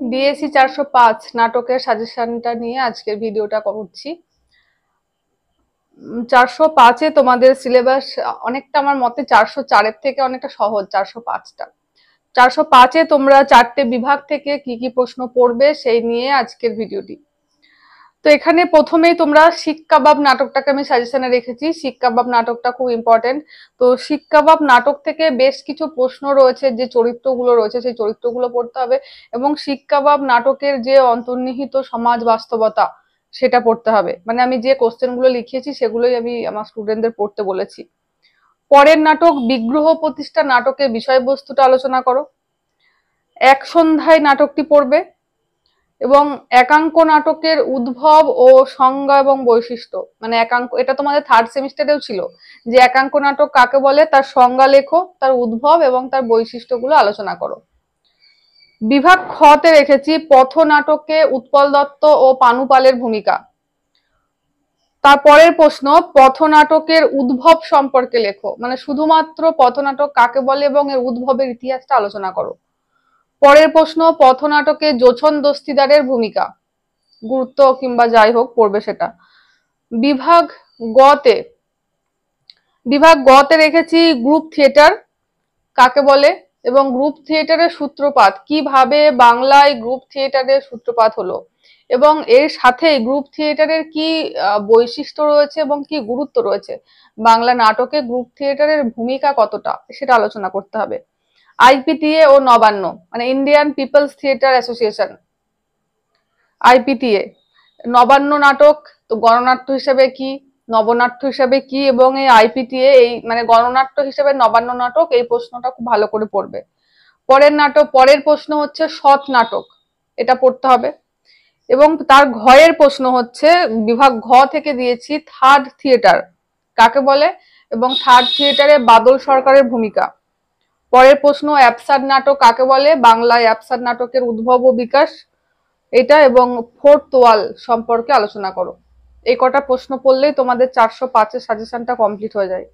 DSC 405 নাটকের সাজেশনটা নিয়ে আজকের ভিডিওটা করছি। 405-এ তোমাদের সিলেবাস অনেকটা আমার মতে 404-এর থেকে অনেকটা সহজ। 405টা 405-এ তোমরা 4টে বিভাগ থেকে কি কি প্রশ্ন পড়বে সেই নিয়ে আজকের ভিডিওটি। তো এখানে প্রথমেই তোমরা শিক কাবাব নাটকটাকে আমি সাজেশনে রেখেছি। শিক কাবাব নাটকটা খুব ইম্পর্টেন্ট। তো শিক কাবাব নাটক থেকে বেশ কিছু প্রশ্ন রয়েছে, যে চরিত্রগুলো রয়েছে সেই চরিত্রগুলো পড়তে হবে, এবং শিক কাবাব নাটকের যে অন্তর্নিহিত সমাজ বাস্তবতা সেটা পড়তে হবে। মানে আমি যে কোশ্চেন গুলো লিখিয়েছি সেগুলোই আমি আমার স্টুডেন্টদের পড়তে বলেছি। পরের নাটক বিগ্রহ প্রতিষ্ঠা নাটকের বিষয়বস্তুটা আলোচনা করো। এক সন্ধ্যায় নাটকটি পড়বে, এবং একাঙ্ক নাটকের উদ্ভব ও সংজ্ঞা এবং বৈশিষ্ট্য, মানে একাঙ্ক, এটা তোমাদের থার্ড সেমিস্টারেও ছিল যে একাঙ্ক নাটক কাকে বলে, তার সংজ্ঞা লেখো, তার উদ্ভব এবং তার বৈশিষ্ট্যগুলো আলোচনা করো। বিভাগ খ-তে রেখেছি পথ নাটকে উৎপল দত্ত ও পানু পালের ভূমিকা। তারপরের প্রশ্ন পথনাটকের উদ্ভব সম্পর্কে লেখো, মানে শুধুমাত্র পথনাটক কাকে বলে এবং এর উদ্ভবের ইতিহাসটা আলোচনা করো। পরের প্রশ্ন পথনাটকে জোছন দস্তিদারের ভূমিকা, গুরুত্ব কিংবা যাই হোক পড়বে সেটা। বিভাগ গ-তে রেখেছি গ্রুপ থিয়েটার কাকে বলে এবং গ্রুপ থিয়েটারের সূত্রপাত, কিভাবে বাংলায় গ্রুপ থিয়েটারের সূত্রপাত হলো, এবং এর সাথে গ্রুপ থিয়েটারের কি বৈশিষ্ট্য রয়েছে এবং কি গুরুত্ব রয়েছে, বাংলা নাটকে গ্রুপ থিয়েটারের ভূমিকা কতটা সেটা আলোচনা করতে হবে। আইপিটিএ ও নবান্ন, মানে Indian people's theatre association, IPTA, Nabanna নাটক তো গণনাট্য হিসেবে কি, নবনাট্য হিসেবে কি, এবং এই আইপিটিএ এই মানে গণনাট্য হিসেবে নবান্ন নাটক, এই প্রশ্নটা খুব ভালো করে পড়বে। পরের প্রশ্ন হচ্ছে সৎ নাটক, এটা পড়তে হবে। এবং তার ঘয়ের প্রশ্ন হচ্ছে বিভাগ ঘ থেকে দিয়েছি থার্ড থিয়েটার কাকে বলে এবং থার্ড থিয়েটারে বাদল সরকারের ভূমিকা। পরের প্রশ্ন অ্যাবসার্ড নাটক কাকে বলে, বাংলায় অ্যাবসার্ড নাটকের উদ্ভব ও বিকাশ এটা, এবং ফোর্থ ওয়াল সম্পর্কে আলোচনা করো। এই কটা প্রশ্ন পড়লেই তোমাদের 405-এর সাজেশনটা কমপ্লিট হয়ে যায়।